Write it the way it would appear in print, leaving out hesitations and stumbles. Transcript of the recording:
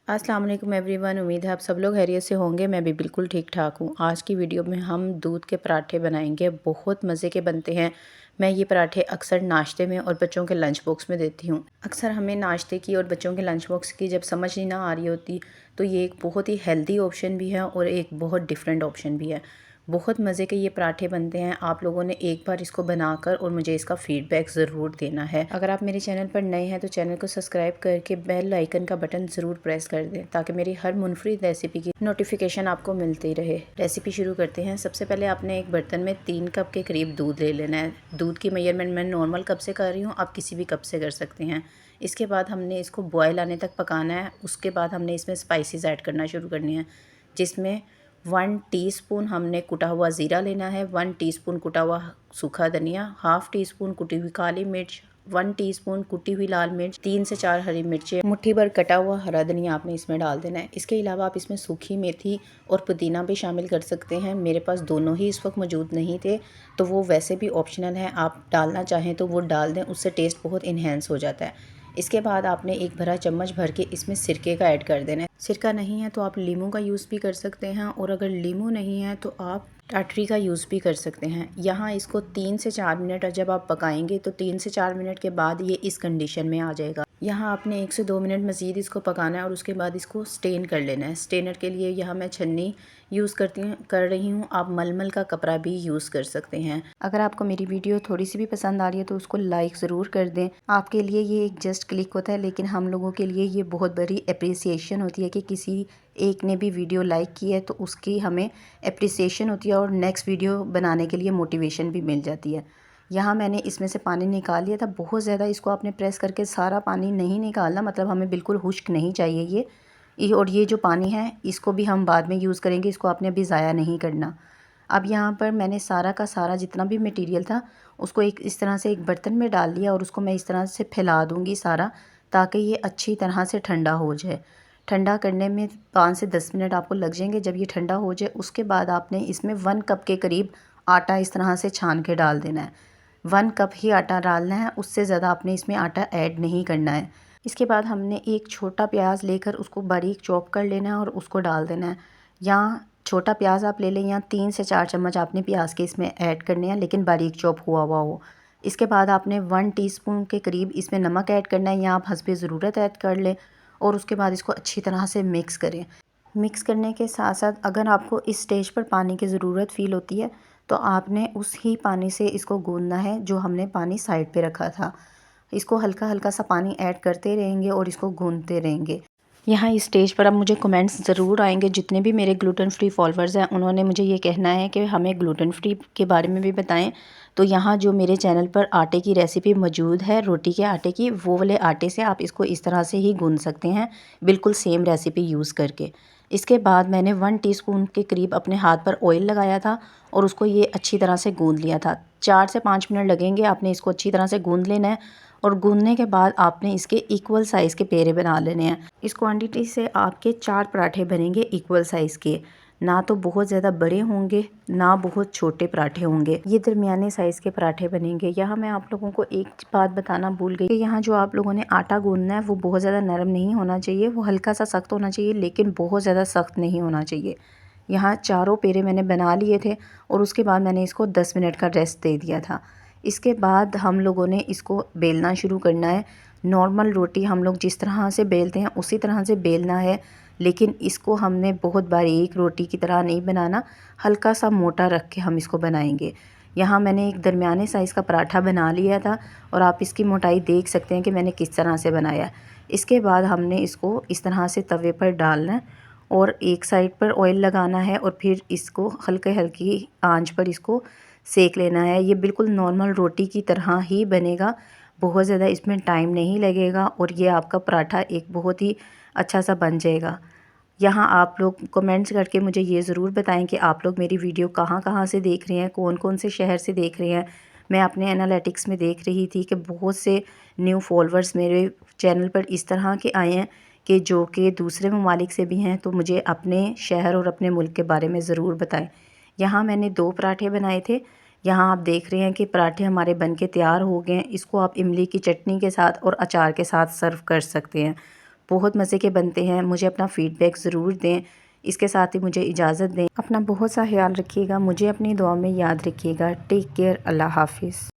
अस्सलाम वालेकुम एवरीवन। उम्मीद है आप सब लोग खैरियत से होंगे। मैं भी बिल्कुल ठीक ठाक हूँ। आज की वीडियो में हम दूध के पराठे बनाएंगे, बहुत मज़े के बनते हैं। मैं ये पराठे अक्सर नाश्ते में और बच्चों के लंच बॉक्स में देती हूँ। अक्सर हमें नाश्ते की और बच्चों के लंच बॉक्स की जब समझ ही ना आ रही होती तो ये एक बहुत ही हेल्दी ऑप्शन भी है और एक बहुत डिफरेंट ऑप्शन भी है। बहुत मज़े के ये पराठे बनते हैं। आप लोगों ने एक बार इसको बनाकर और मुझे इसका फ़ीडबैक ज़रूर देना है। अगर आप मेरे चैनल पर नए हैं तो चैनल को सब्सक्राइब करके बेल आइकन का बटन ज़रूर प्रेस कर दें ताकि मेरी हर मुनफरिद रेसिपी की नोटिफिकेशन आपको मिलती रहे। रेसिपी शुरू करते हैं। सबसे पहले आपने एक बर्तन में 3 कप के करीब दूध ले लेना है। दूध की मेजरमेंट मैं नॉर्मल कप से कर रही हूँ, आप किसी भी कप से कर सकते हैं। इसके बाद हमने इसको बॉयल आने तक पकाना है। उसके बाद हमने इसमें स्पाइसेस ऐड करना शुरू करनी है, जिसमें 1 टीस्पून हमने कुटा हुआ ज़ीरा लेना है, 1 टीस्पून कुटा हुआ सूखा धनिया, हाफ़ टी स्पून कुटी हुई काली मिर्च, 1 टीस्पून कुटी हुई लाल मिर्च, 3 से 4 हरी मिर्चें, मुट्ठी भर कटा हुआ हरा धनिया आपने इसमें डाल देना है। इसके अलावा आप इसमें सूखी मेथी और पुदीना भी शामिल कर सकते हैं। मेरे पास दोनों ही इस वक्त मौजूद नहीं थे तो वो वैसे भी ऑप्शनल है, आप डालना चाहें तो वो डाल दें, उससे टेस्ट बहुत इन्हेंस हो जाता है। इसके बाद आपने एक भरा चम्मच भर के इसमें सिरके का ऐड कर देना है। सिरका नहीं है तो आप लीमू का यूज़ भी कर सकते हैं और अगर लीमू नहीं है तो आप टाटरी का यूज़ भी कर सकते हैं। यहाँ इसको 3 से 4 मिनट जब आप पकाएंगे तो 3 से 4 मिनट के बाद ये इस कंडीशन में आ जाएगा। यहाँ आपने 1 से 2 मिनट मज़ीद इसको पकाना है और उसके बाद इसको स्टेन कर लेना है। स्टेनर के लिए यहाँ मैं छन्नी यूज़ कर रही हूँ, आप मलमल का कपड़ा भी यूज़ कर सकते हैं। अगर आपको मेरी वीडियो थोड़ी सी भी पसंद आ रही है तो उसको लाइक ज़रूर कर दें। आपके लिए ये एक जस्ट क्लिक होता है, लेकिन हम लोगों के लिए ये बहुत बड़ी अप्रिसिएशन होती है कि किसी एक ने भी वीडियो लाइक की है तो उसकी हमें अप्रिसिएशन होती है और नेक्स्ट वीडियो बनाने के लिए मोटिवेशन भी मिल जाती है। यहाँ मैंने इसमें से पानी निकाल लिया था। बहुत ज़्यादा इसको आपने प्रेस करके सारा पानी नहीं निकालना, मतलब हमें बिल्कुल खुश्क नहीं चाहिए और ये जो पानी है इसको भी हम बाद में यूज़ करेंगे, इसको आपने अभी ज़ाया नहीं करना। अब यहाँ पर मैंने सारा का सारा जितना भी मटेरियल था उसको एक इस तरह से एक बर्तन में डाल लिया और उसको मैं इस तरह से फैला दूँगी सारा, ताकि ये अच्छी तरह से ठंडा हो जाए। ठंडा करने में 5 से 10 मिनट आपको लग जाएंगे। जब ये ठंडा हो जाए उसके बाद आपने इसमें 1 कप के करीब आटा इस तरह से छान के डाल देना है। 1 कप ही आटा डालना है, उससे ज़्यादा आपने इसमें आटा ऐड नहीं करना है। इसके बाद हमने एक छोटा प्याज लेकर उसको बारीक चॉप कर लेना है और उसको डाल देना है। यहाँ छोटा प्याज आप ले लें, यहाँ 3 से 4 चम्मच आपने प्याज के इसमें ऐड करने हैं, लेकिन बारीक चॉप हुआ हुआ हो। इसके बाद आपने 1 टीस्पून के करीब इसमें नमक ऐड करना है, यहाँ आप हस्बे ज़रूरत ऐड कर लें और उसके बाद इसको अच्छी तरह से मिक्स करें। मिक्स करने के साथ साथ अगर आपको इस स्टेज पर पानी की ज़रूरत फ़ील होती है तो आपने उस ही पानी से इसको गूंदना है जो हमने पानी साइड पे रखा था। इसको हल्का हल्का सा पानी ऐड करते रहेंगे और इसको गूंदते रहेंगे। यहाँ इस स्टेज पर अब मुझे कमेंट्स ज़रूर आएंगे। जितने भी मेरे ग्लूटेन फ्री फॉलोअर्स हैं उन्होंने मुझे ये कहना है कि हमें ग्लूटेन फ्री के बारे में भी बताएं। तो यहाँ जो मेरे चैनल पर आटे की रेसिपी मौजूद है रोटी के आटे की, वो वाले आटे से आप इसको इस तरह से ही गूंद सकते हैं, बिल्कुल सेम रेसिपी यूज़ करके। इसके बाद मैंने 1 टीस्पून के करीब अपने हाथ पर ऑयल लगाया था और उसको ये अच्छी तरह से गूंद लिया था। 4 से 5 मिनट लगेंगे, आपने इसको अच्छी तरह से गूंद लेना है और गूंदने के बाद आपने इसके इक्वल साइज़ के पेड़े बना लेने हैं। इस क्वांटिटी से आपके 4 पराठे बनेंगे इक्वल साइज़ के, ना तो बहुत ज़्यादा बड़े होंगे ना बहुत छोटे पराठे होंगे, ये दरमियाने साइज़ के पराठे बनेंगे। यहाँ मैं आप लोगों को एक बात बताना भूल गई कि यहाँ जो आप लोगों ने आटा गूंदना है वो बहुत ज़्यादा नरम नहीं होना चाहिए, वो हल्का सा सख्त होना चाहिए, लेकिन बहुत ज़्यादा सख्त नहीं होना चाहिए। यहाँ चारों पेड़े मैंने बना लिए थे और उसके बाद मैंने इसको 10 मिनट का रेस्ट दे दिया था। इसके बाद हम लोगों ने इसको बेलना शुरू करना है। नॉर्मल रोटी हम लोग जिस तरह से बेलते हैं उसी तरह से बेलना है, लेकिन इसको हमने बहुत बारीक रोटी की तरह नहीं बनाना, हल्का सा मोटा रख के हम इसको बनाएंगे। यहाँ मैंने एक दरमियाने साइज़ का पराठा बना लिया था और आप इसकी मोटाई देख सकते हैं कि मैंने किस तरह से बनाया। इसके बाद हमने इसको इस तरह से तवे पर डालना है और एक साइड पर ऑयल लगाना है और फिर इसको हल्के हल्की आंच पर इसको सेक लेना है। ये बिल्कुल नॉर्मल रोटी की तरह ही बनेगा, बहुत ज़्यादा इसमें टाइम नहीं लगेगा और ये आपका पराठा एक बहुत ही अच्छा सा बन जाएगा। यहाँ आप लोग कमेंट्स करके मुझे ये ज़रूर बताएं कि आप लोग मेरी वीडियो कहाँ कहाँ से देख रहे हैं, कौन कौन से शहर से देख रहे हैं। मैं अपने एनालिटिक्स में देख रही थी कि बहुत से न्यू फॉलोअर्स मेरे चैनल पर इस तरह के आए हैं कि जो कि दूसरे ममालिक से भी हैं, तो मुझे अपने शहर और अपने मुल्क के बारे में ज़रूर बताएं। यहाँ मैंने 2 पराठे बनाए थे। यहाँ आप देख रहे हैं कि पराठे हमारे बनके तैयार हो गए हैं। इसको आप इमली की चटनी के साथ और अचार के साथ सर्व कर सकते हैं। बहुत मज़े के बनते हैं। मुझे अपना फ़ीडबैक ज़रूर दें। इसके साथ ही मुझे इजाज़त दें। अपना बहुत सा ख्याल रखिएगा। मुझे अपनी दुआ में याद रखिएगा। Take care. अल्लाह हाफ़िज़।